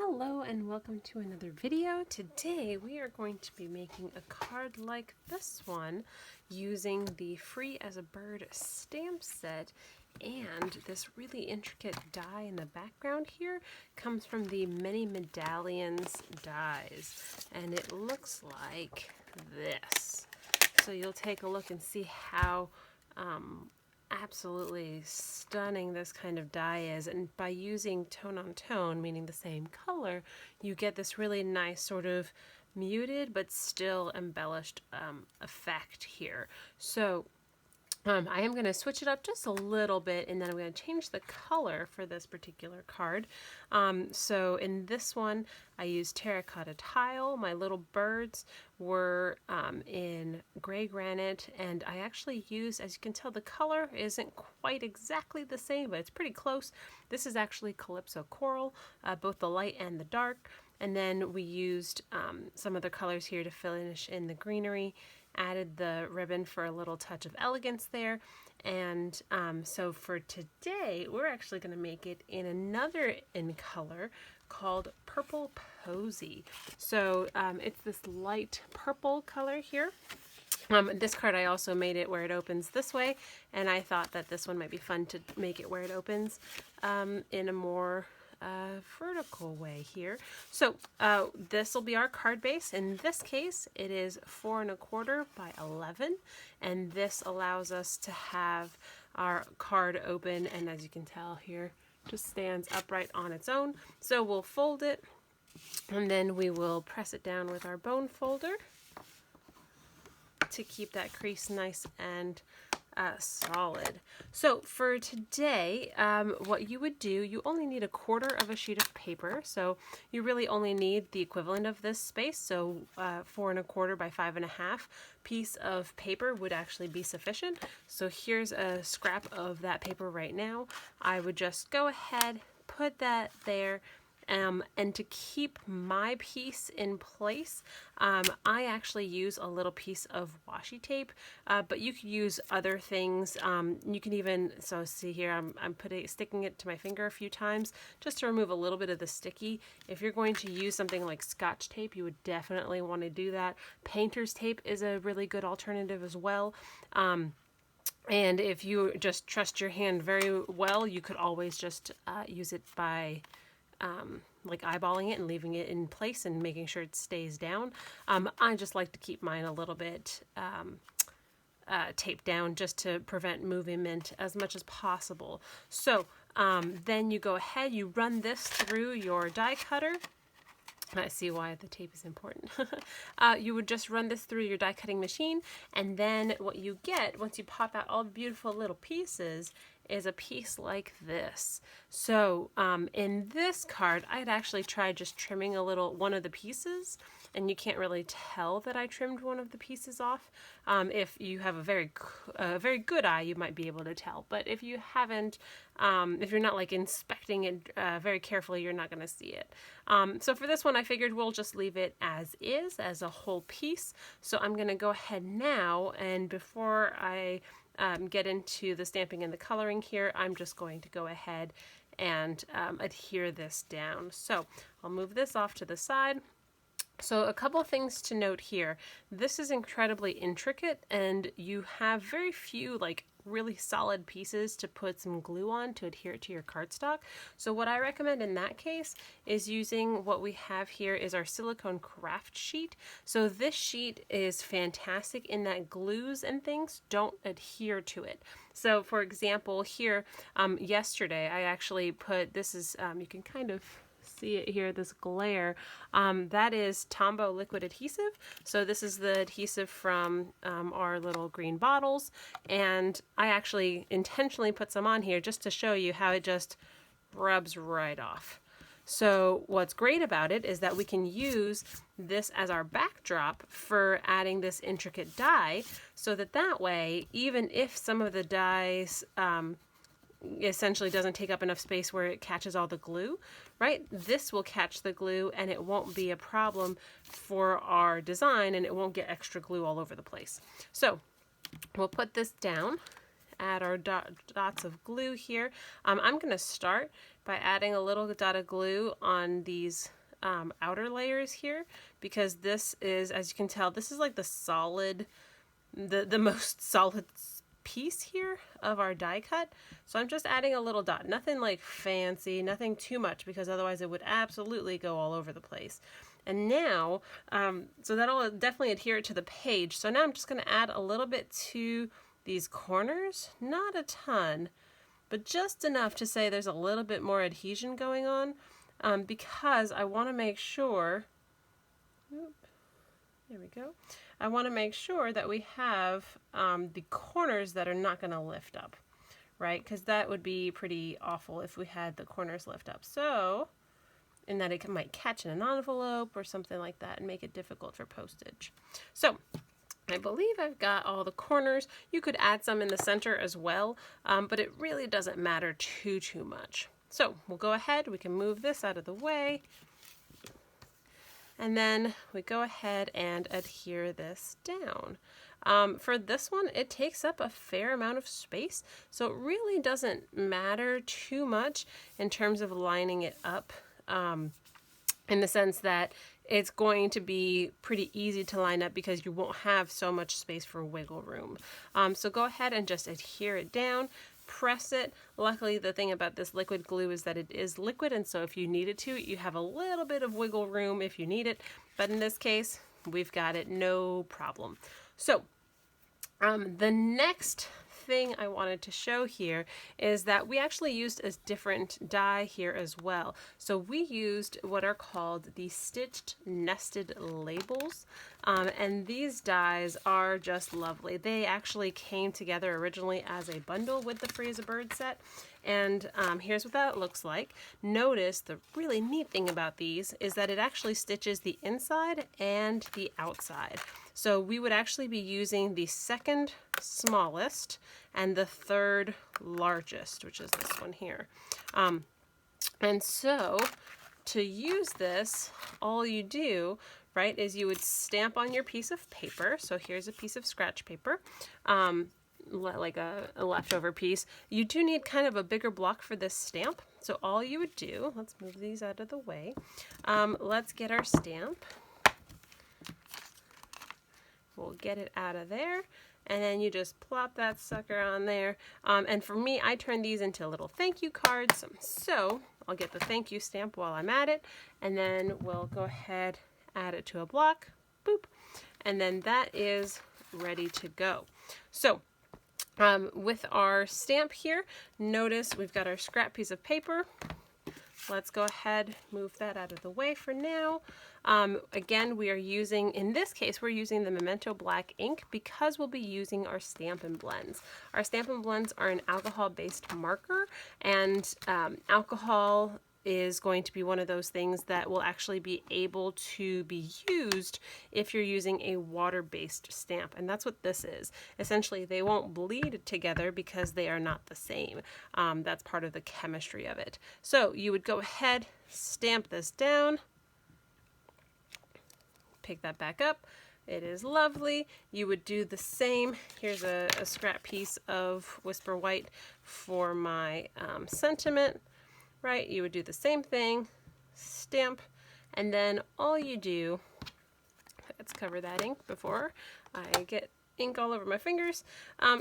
Hello and welcome to another video. Today we are going to be making a card like this one using the Free as a Bird stamp set, and this really intricate die in the background here comes from the Many Medallions dies, and it looks like this. So you'll take a look and see how absolutely stunning this kind of die is, and by using tone on tone, meaning the same color, you get this really nice sort of muted but still embellished effect here. So I am going to switch it up just a little bit, and then I'm going to change the color for this particular card. So in this one, I used terracotta tile. My little birds were in gray granite, and I actually used, as you can tell, the color isn't quite exactly the same, but it's pretty close. This is actually Calypso coral, both the light and the dark. And then we used some other colors here to finish in the greenery. Added the ribbon for a little touch of elegance there. And so for today, we're actually going to make it in another in color called Purple Posy. So it's this light purple color here. This card, I also made it where it opens this way, and I thought that this one might be fun to make it where it opens in a more vertical way here. So this will be our card base. In this case, it is 4 1/4 by 11, and this allows us to have our card open, and as you can tell here, just stands upright on its own. So we'll fold it, and then we will press it down with our bone folder to keep that crease nice and solid. So for today, what you would do, you only need 1/4 of a sheet of paper. So you really only need the equivalent of this space. So 4 1/4 by 5 1/2 piece of paper would actually be sufficient. So here's a scrap of that paper right now. I would just go ahead, put that there. And to keep my piece in place, I actually use a little piece of washi tape, but you could use other things. You can even, so see here, I'm sticking it to my finger a few times just to remove a little bit of the sticky. If you're going to use something like Scotch tape, you would definitely want to do that. Painter's tape is a really good alternative as well. And if you just trust your hand very well, you could always just use it by like eyeballing it and leaving it in place and making sure it stays down. I just like to keep mine a little bit taped down just to prevent movement as much as possible. So then you go ahead, you run this through your die cutter. I see why the tape is important. You would just run this through your die cutting machine, and then what you get once you pop out all the beautiful little pieces is a piece like this. So in this card, I had actually tried just trimming one of the pieces, and you can't really tell that I trimmed one of the pieces off. If you have a very good eye, you might be able to tell. But if you haven't, if you're not like inspecting it very carefully, you're not going to see it. So for this one, I figured we'll just leave it as is, as a whole piece. So I'm going to go ahead now, and before I get into the stamping and the coloring here, I'm just going to go ahead and adhere this down. So I'll move this off to the side. So a couple of things to note here. This is incredibly intricate, and you have very few like really solid pieces to put some glue on to adhere to your cardstock. So what I recommend in that case is using what we have here is our silicone craft sheet. So this sheet is fantastic in that glues and things don't adhere to it. So for example here, yesterday I actually put, this is, you can kind of see it here, this glare, that is Tombow liquid adhesive. So this is the adhesive from our little green bottles, and I actually intentionally put some on here just to show you how it just rubs right off. So what's great about it is that we can use this as our backdrop for adding this intricate die, so that way, even if some of the dies essentially doesn't take up enough space where it catches all the glue, right? This will catch the glue, and it won't be a problem for our design, and it won't get extra glue all over the place. So we'll put this down, add our dots of glue here. I'm going to start by adding a little dot of glue on these outer layers here, because this is, as you can tell, this is like the solid, the most solid piece here of our die cut. So I'm just adding a little dot, nothing like fancy, nothing too much, because otherwise it would absolutely go all over the place. And now, so that'll definitely adhere to the page. So now I'm just going to add a little bit to these corners, not a ton, but just enough to say there's a little bit more adhesion going on, because I want to make sure, there we go, I want to make sure that we have the corners that are not going to lift up, right? Because that would be pretty awful if we had the corners lift up. So, and that it might catch in an envelope or something like that and make it difficult for postage. So, I believe I've got all the corners. You could add some in the center as well, but it really doesn't matter too much. So, we'll go ahead, we can move this out of the way. And then we go ahead and adhere this down. For this one, it takes up a fair amount of space, so it really doesn't matter too much in terms of lining it up, in the sense that it's going to be pretty easy to line up because you won't have so much space for wiggle room. So go ahead and just adhere it down. Press it. Luckily, the thing about this liquid glue is that it is liquid, and so if you needed to, you have a little bit of wiggle room if you need it, but in this case, we've got it, no problem. So, the next thing I wanted to show here is that we actually used a different die here as well. So we used what are called the stitched nested labels, and these dies are just lovely. They actually came together originally as a bundle with the Free as a Bird set, and here's what that looks like. Notice the really neat thing about these is that it actually stitches the inside and the outside. So we would actually be using the second smallest and the third largest, which is this one here. And so to use this, all you do, right, is you would stamp on your piece of paper. So here's a piece of scratch paper, like a leftover piece. You do need kind of a bigger block for this stamp. So all you would do, let's move these out of the way. Let's get our stamp. We'll get it out of there, and then you just plop that sucker on there. And for me, I turn these into little thank you cards. So I'll get the thank you stamp while I'm at it, and then we'll go ahead, add it to a block, boop, and then that is ready to go. So with our stamp here, notice we've got our scrap piece of paper. Let's go ahead, move that out of the way for now. Again, we are using, in this case, we're using the Memento black ink because we'll be using our Stampin Blends. Our Stampin Blends are an alcohol-based marker, and alcohol is going to be one of those things that will actually be able to be used if you're using a water-based stamp, and that's what this is. Essentially, they won't bleed together because they are not the same. That's part of the chemistry of it. So you would go ahead, stamp this down, pick that back up. It is lovely. You would do the same. Here's a scrap piece of Whisper White for my sentiment. Right, you would do the same thing, stamp, and then all you do, let's cover that ink before I get ink all over my fingers.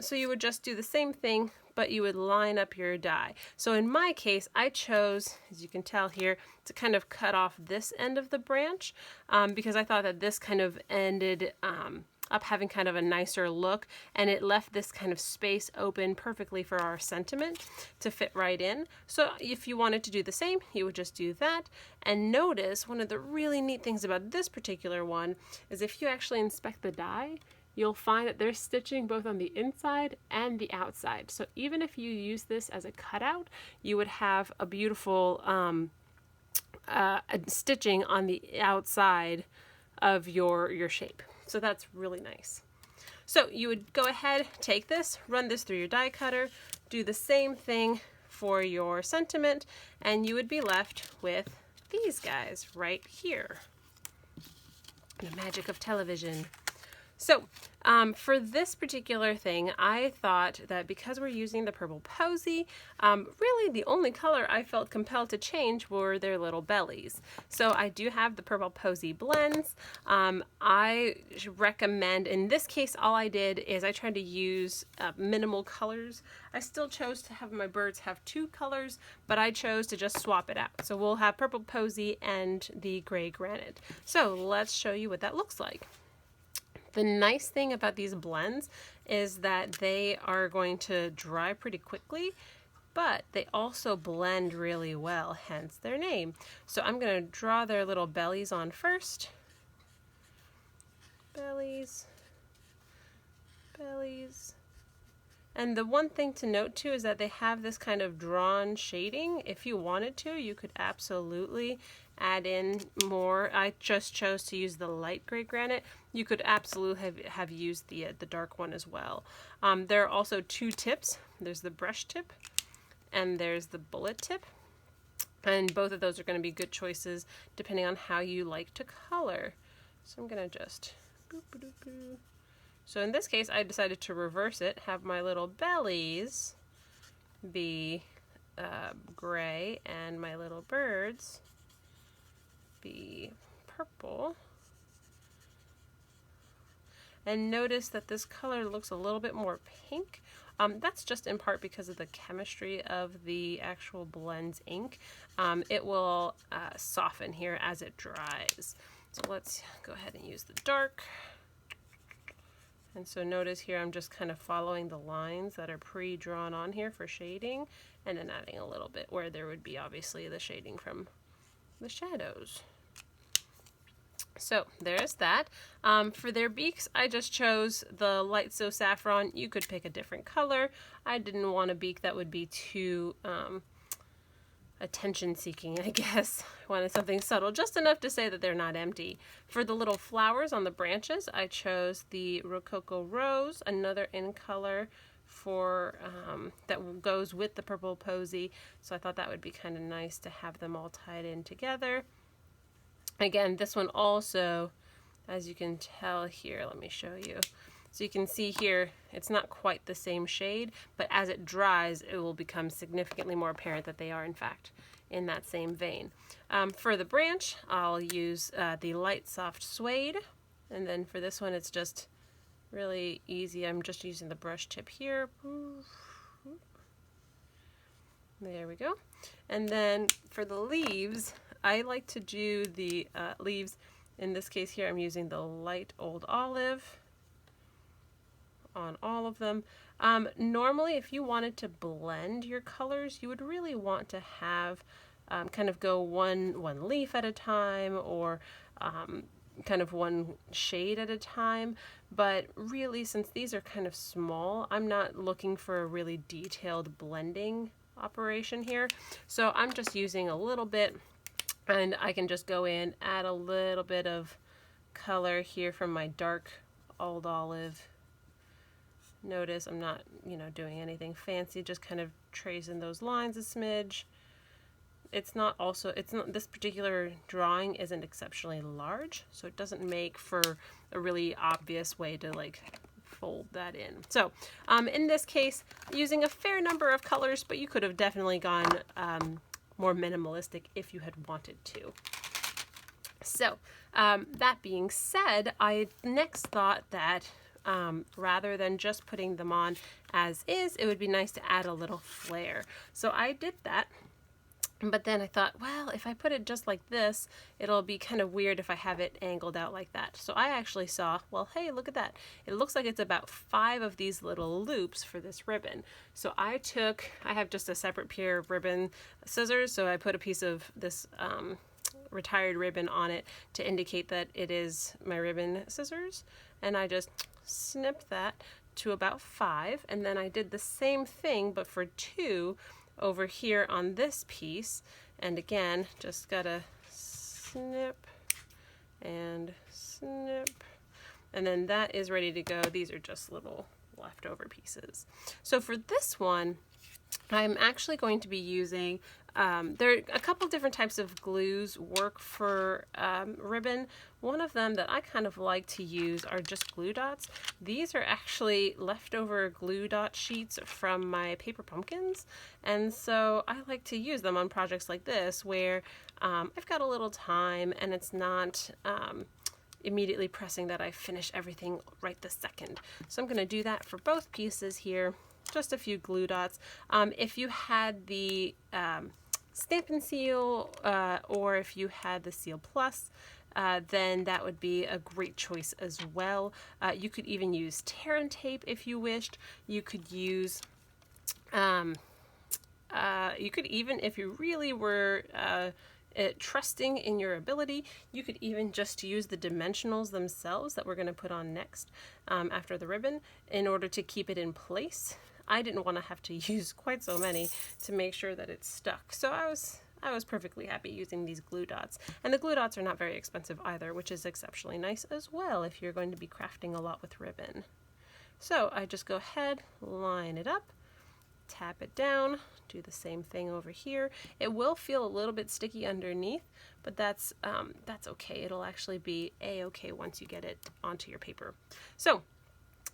So you would just do the same thing, but you would line up your die. So in my case, I chose, as you can tell here, to kind of cut off this end of the branch because I thought that this kind of ended up having kind of a nicer look, and it left this kind of space open perfectly for our sentiment to fit right in. So if you wanted to do the same, you would just do that. And notice one of the really neat things about this particular one is if you actually inspect the die, you'll find that there's stitching both on the inside and the outside. So even if you use this as a cutout, you would have a beautiful stitching on the outside of your shape. So that's really nice. So you would go ahead, take this, run this through your die cutter, do the same thing for your sentiment, and you would be left with these guys right here. The magic of television. So for this particular thing, I thought that because we're using the purple Posy, really the only color I felt compelled to change were their little bellies. So I do have the purple Posy blends. I recommend, in this case, all I did is I tried to use minimal colors. I still chose to have my birds have 2 colors, but I chose to just swap it out. So we'll have purple Posy and the gray Granite. So let's show you what that looks like. The nice thing about these blends is that they are going to dry pretty quickly, but they also blend really well, hence their name. So I'm going to draw their little bellies on first. Bellies, bellies. And the one thing to note too is that they have this kind of drawn shading. If you wanted to, you could absolutely add in more. I just chose to use the light gray Granite. You could absolutely have used the dark one as well. There are also 2 tips. There's the brush tip and there's the bullet tip. And both of those are going to be good choices depending on how you like to color. So I'm going to just boop. So in this case, I decided to reverse it, have my little bellies be gray and my little birds be purple. And notice that this color looks a little bit more pink. That's just in part because of the chemistry of the actual blends ink. It will soften here as it dries. So let's go ahead and use the dark. And so notice here I'm just kind of following the lines that are pre-drawn on here for shading, and then adding a little bit where there would be obviously the shading from the shadows. So there's that. For their beaks, I just chose the light so saffron. You could pick a different color. I didn't want a beak that would be too attention seeking, I guess. I wanted something subtle, just enough to say that they're not empty. For the little flowers on the branches, I chose the Rococo Rose, another in color for that goes with the purple Posy. So I thought that would be kind of nice to have them all tied in together. Again, this one also, as you can tell here, let me show you. So you can see here, it's not quite the same shade, but as it dries, it will become significantly more apparent that they are, in fact, in that same vein. For the branch, I'll use the light soft suede. And then for this one, it's just really easy. I'm just using the brush tip here. There we go. And then for the leaves, I like to do the leaves. In this case here, I'm using the light old olive on all of them. Normally, if you wanted to blend your colors, you would really want to have kind of go one leaf at a time, or kind of one shade at a time. But really, since these are kind of small, I'm not looking for a really detailed blending operation here. So I'm just using a little bit, and I can just go in, add a little bit of color here from my dark old olive. Notice I'm not, doing anything fancy, just kind of tracing those lines a smidge. It's not, this particular drawing isn't exceptionally large, so it doesn't make for a really obvious way to fold that in. So in this case, using a fair number of colors, but you could have definitely gone more minimalistic if you had wanted to. So that being said, I next thought that rather than just putting them on as is, it would be nice to add a little flair. So I did that, but then I thought, well, if I put it just like this, it'll be kind of weird if I have it angled out like that. So I actually saw, well, hey, look at that. It looks like it's about 5 of these little loops for this ribbon. So I have just a separate pair of ribbon scissors, so I put a piece of this retired ribbon on it to indicate that it is my ribbon scissors, and I just snipped that to about 5, and then I did the same thing but for 2 over here on this piece, and again just gotta snip and snip, and then that is ready to go. These are just little leftover pieces. So for this one, I'm actually going to be using there are a couple different types of glues work for ribbon. One of them that I kind of like to use are just glue dots. These are actually leftover glue dot sheets from my paper pumpkins, and so I like to use them on projects like this where I've got a little time and it's not immediately pressing that I finish everything right this second. So I'm going to do that for both pieces here. Just a few glue dots. If you had the Stampin' Seal or if you had the Seal Plus, then that would be a great choice as well. You could even use Terran tape if you wished. You could use, you could even, if you really were trusting in your ability, you could even just use the dimensionals themselves that we're going to put on next after the ribbon in order to keep it in place. I didn't want to have to use quite so many to make sure that it stuck, so I was perfectly happy using these glue dots. And the glue dots are not very expensive either, which is exceptionally nice as well if you're going to be crafting a lot with ribbon. So I just go ahead, line it up, tap it down, do the same thing over here. It will feel a little bit sticky underneath, but that's okay. It'll actually be a-okay once you get it onto your paper. So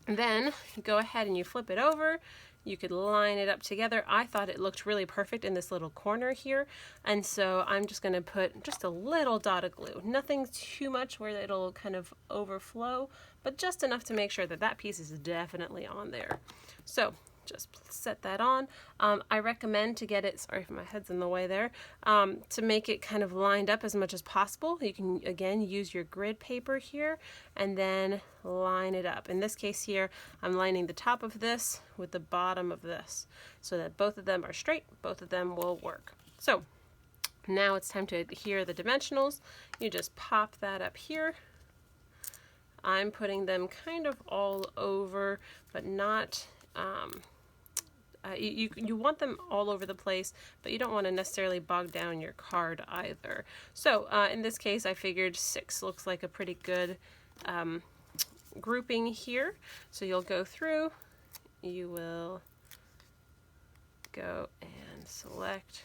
then you go ahead and you flip it over. You could line it up together. I thought it looked really perfect in this little corner here, and so I'm just going to put just a little dot of glue. Nothing too much where it'll kind of overflow, but just enough to make sure that that piece is definitely on there. So just set that on. I recommend to get it, sorry if my head's in the way there, to make it kind of lined up as much as possible. You can again use your grid paper here and then line it up. In this case here, I'm lining the top of this with the bottom of this so that both of them are straight, both of them will work. So now it's time to adhere the dimensionals. You just pop that up here. I'm putting them kind of all over, but not you want them all over the place, but you don't want to necessarily bog down your card either. So in this case, I figured 6 looks like a pretty good grouping here. So you'll go through, you will go and select,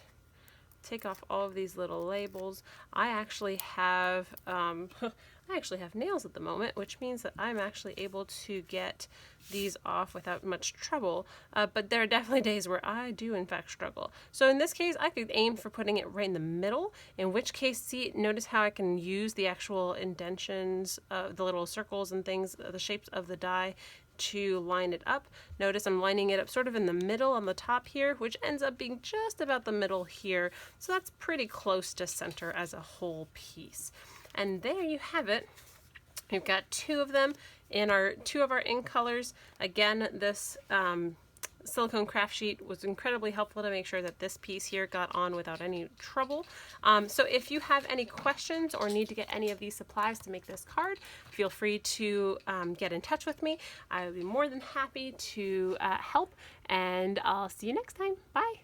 take off all of these little labels. I actually have nails at the moment, which means that I'm actually able to get these off without much trouble, but there are definitely days where I do in fact struggle. So in this case, I could aim for putting it right in the middle, in which case, see, notice how I can use the actual indentions, the little circles and things, the shapes of the die to line it up. Notice I'm lining it up sort of in the middle on the top here, which ends up being just about the middle here. So that's pretty close to center as a whole piece. And there you have it. We've got 2 of them in our 2 of our ink colors. Again, this silicone craft sheet was incredibly helpful to make sure that this piece here got on without any trouble. So if you have any questions or need to get any of these supplies to make this card, feel free to get in touch with me. I would be more than happy to help, and I'll see you next time. Bye!